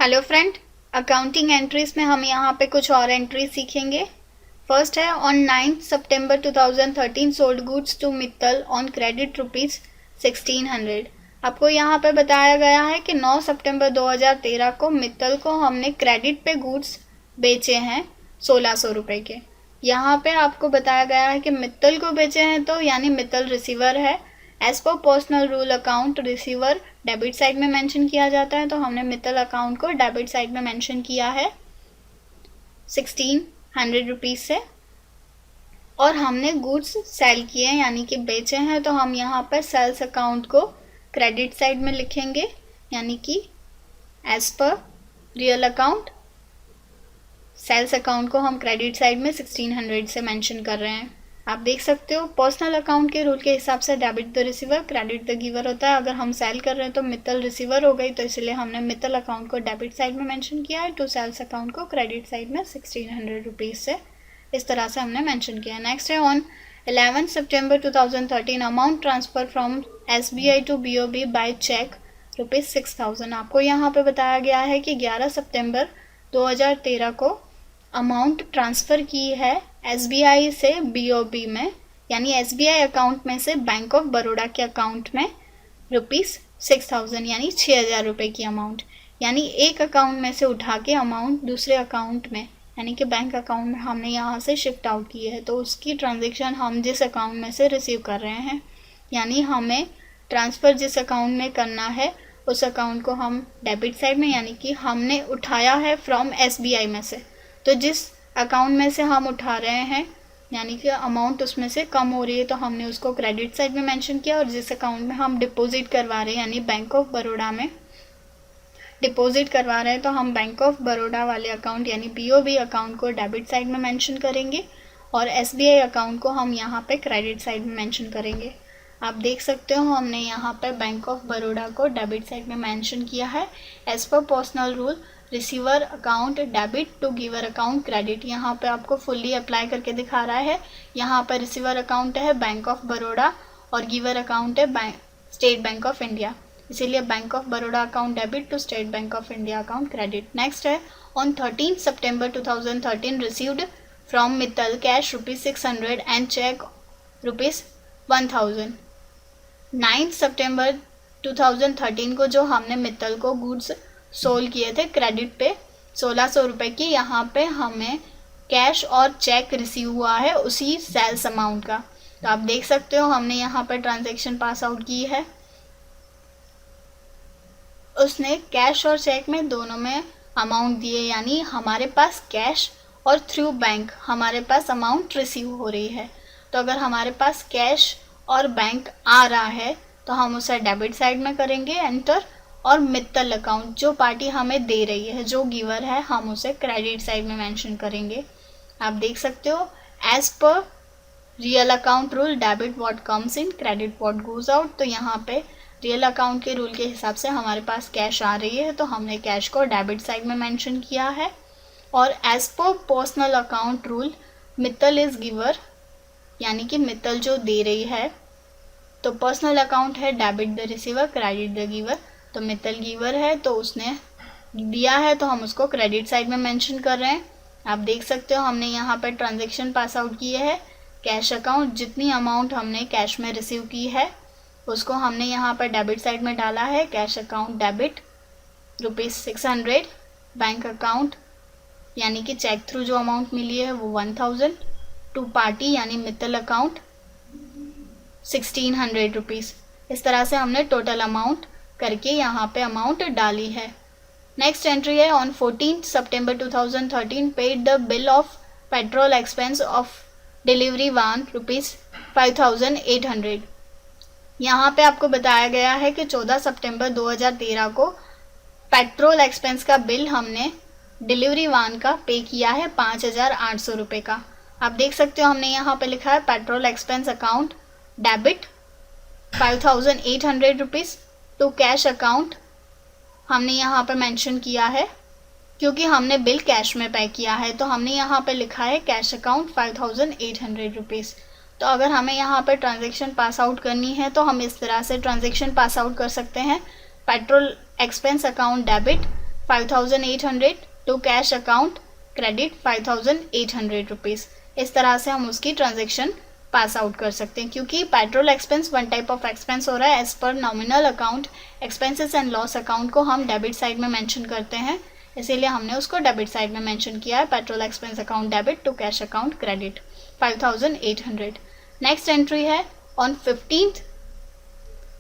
Hello friend, accounting entries में हम यहाँ पे कुछ और एंट्री सीखेंगे। फर्स्ट है ऑन 9 सितंबर 2013 sold goods to Mittal on credit rupees 1600। आपको यहाँ पे बताया गया है कि 9 सितंबर 2013 को मित्तल को हमने क्रेडिट पे गुड्स बेचे हैं 1600 रुपये के। यहाँ पे आपको बताया गया है कि मित्तल को बेचे हैं तो यानी मित्तल रिसीवर है। As per personal rule account receiver debit side में मेंशन किया जाता है, तो हमने मित्तल अकाउंट को डेबिट साइड में मेंशन किया है 1600 रुपीज़ से। और हमने गुड्स सेल किए यानी कि बेचे हैं, तो हम यहाँ पर सेल्स अकाउंट को क्रेडिट साइड में लिखेंगे यानी कि as per real account sales account को हम क्रेडिट साइड में 1600 से मेंशन कर रहे हैं। आप देख सकते हो पर्सनल अकाउंट के रूल के हिसाब से debit the receiver credit the giver होता है। अगर हम सेल कर रहे हैं तो मित्तल रिसीवर हो गई, तो इसलिए हमने मित्तल अकाउंट को डेबिट साइड में मेंशन किया है, टू सेल्स अकाउंट को क्रेडिट साइड में 1600 रुपीज़ से इस तरह से हमने मेंशन किया। नेक्स्ट है ऑन 11 सितंबर 2013 amount transfer from SBI to BOB by cheque ₹6000। आपको यहाँ पे बताया गया है कि 11 सितंबर 2013 को अमाउंट ट्रांसफ़र की है SBI से BOB में, यानी SBI अकाउंट में से बैंक ऑफ बड़ौदा के अकाउंट में ₹6000 यानी 6000 रुपये की अमाउंट, यानी एक अकाउंट में से उठा के अमाउंट दूसरे अकाउंट में यानी कि बैंक अकाउंट में हमने यहाँ से शिफ्ट आउट की है, तो उसकी ट्रांजेक्शन हम जिस अकाउंट में से रिसीव कर रहे हैं, यानी हमें ट्रांसफ़र जिस अकाउंट में करना है उस अकाउंट को हम डेबिट साइड में यानी कि हमने उठाया है फ्रॉम SBI में से, तो जिस अकाउंट में से हम उठा रहे हैं यानी कि अमाउंट उसमें से कम हो रही है तो हमने उसको क्रेडिट साइड में मेंशन किया, और जिस अकाउंट में हम डिपॉजिट करवा रहे हैं यानी बैंक ऑफ बड़ौदा में डिपॉजिट करवा रहे हैं तो हम बैंक ऑफ बड़ौदा वाले अकाउंट यानी BOB अकाउंट को डेबिट साइड में मेंशन करेंगे, और SBI अकाउंट को हम यहाँ पे क्रेडिट साइड में मेंशन करेंगे। आप देख सकते हो हमने यहाँ पे बैंक ऑफ बड़ौदा को डेबिट साइड में मेंशन किया है। As per personal rule receiver account debit to giver account credit, यहाँ पे आपको फुल्ली अप्लाई करके दिखा रहा है। यहाँ पर रिसीवर अकाउंट है बैंक ऑफ बड़ौदा और गिवर अकाउंट है स्टेट बैंक ऑफ इंडिया, इसीलिए bank of Baroda account debit to state bank of India account credit. Next है ऑन 13 सितंबर 2013 received from Mittal cash ₹600 and cheque ₹1000। 9 सितंबर 2013 को जो हमने मित्तल को गुड्स सोल्ड किए थे क्रेडिट पे 1600 रुपये की, यहाँ पे हमें कैश और चेक रिसीव हुआ है उसी सेल्स अमाउंट का। तो आप देख सकते हो हमने यहाँ पर ट्रांजैक्शन पास आउट की है, उसने कैश और चेक में दोनों में अमाउंट दिए, यानी हमारे पास कैश और थ्रू बैंक हमारे पास अमाउंट रिसीव हो रही है। तो अगर हमारे पास कैश और बैंक आ रहा है तो हम उसे डेबिट साइड में करेंगे एंटर, और मित्तल अकाउंट जो पार्टी हमें दे रही है जो गिवर है हम उसे क्रेडिट साइड में मेंशन करेंगे। आप देख सकते हो as per real account rule debit what comes in credit what goes out, तो यहाँ पे रियल अकाउंट के रूल के हिसाब से हमारे पास कैश आ रही है तो हमने कैश को डेबिट साइड में मेंशन किया है। और as per personal account rule Mittal is giver यानी कि मित्तल जो दे रही है, तो पर्सनल अकाउंट है debit the receiver credit the giver, तो मित्तल गिवर है तो उसने दिया है तो हम उसको क्रेडिट साइड में मेंशन कर रहे हैं। आप देख सकते हो हमने यहाँ पर ट्रांजैक्शन पास आउट किए है। कैश अकाउंट जितनी अमाउंट हमने कैश में रिसीव की है उसको हमने यहाँ पर डेबिट साइड में डाला है। Cash account debit ₹600, bank account यानी कि चेक थ्रू जो अमाउंट मिली है वो 1000, टू पार्टी यानी मित्तल अकाउंट 1600 रुपीज़। इस तरह से हमने टोटल अमाउंट करके यहाँ पे अमाउंट डाली है। नेक्स्ट एंट्री है ऑन 14 सितंबर 2013 paid the bill of petrol expense of delivery van ₹5800। यहाँ पे आपको बताया गया है कि 14 सितंबर 2013 को पेट्रोल एक्सपेंस का बिल हमने डिलीवरी वान का पे किया है 5800 रुपये का। आप देख सकते हो हमने यहाँ पे लिखा है petrol expense account debit 5800 rupees to cash account हमने यहाँ पे मेंशन किया है क्योंकि हमने बिल कैश में पे किया है, तो हमने यहाँ पे लिखा है कैश अकाउंट 5800 रुपीज़। तो अगर हमें यहाँ पे ट्रांजैक्शन पास आउट करनी है तो हम इस तरह से ट्रांजैक्शन पास आउट कर सकते हैं। Petrol expense account debit 5800 to cash account credit 5800 rupees. इस तरह से हम उसकी ट्रांजेक्शन पास आउट कर सकते हैं, क्योंकि petrol expense one type of expense हो रहा है। As per nominal account expenses and loss account को हम डेबिट साइड में मेंशन करते हैं, इसीलिए हमने उसको डेबिट साइड में मेंशन किया है। Petrol expense account debit to cash account credit 5800। Next entry है on 15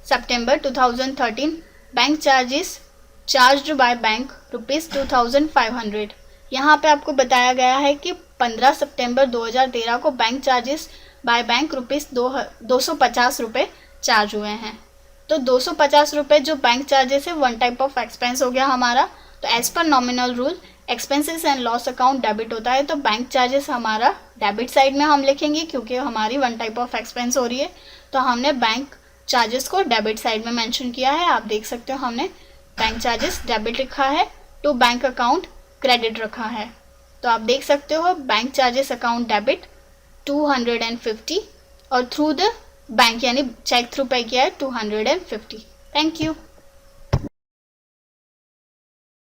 September 2013 bank charges charged by bank ₹2500। यहाँ पे आपको बताया गया है कि 15 सितंबर 2013 को bank charges by bank ₹250 charge हुए हैं। तो 250 रुपये जो बैंक चार्जेस है वन टाइप ऑफ एक्सपेंस हो गया हमारा। तो as per nominal rule expenses and loss account debit होता है, तो बैंक चार्जेस हमारा डेबिट साइड में हम लिखेंगे क्योंकि हमारी वन टाइप ऑफ एक्सपेंस हो रही है। तो हमने बैंक चार्जेस को डेबिट साइड में मेंशन किया है। आप देख सकते हो हमने बैंक चार्जेस डेबिट लिखा है, टू बैंक अकाउंट क्रेडिट रखा है। तो आप देख सकते हो बैंक चार्जेस अकाउंट डेबिट 250 और थ्रू द बैंक यानी चेक थ्रू पे किया है 250। Thank you.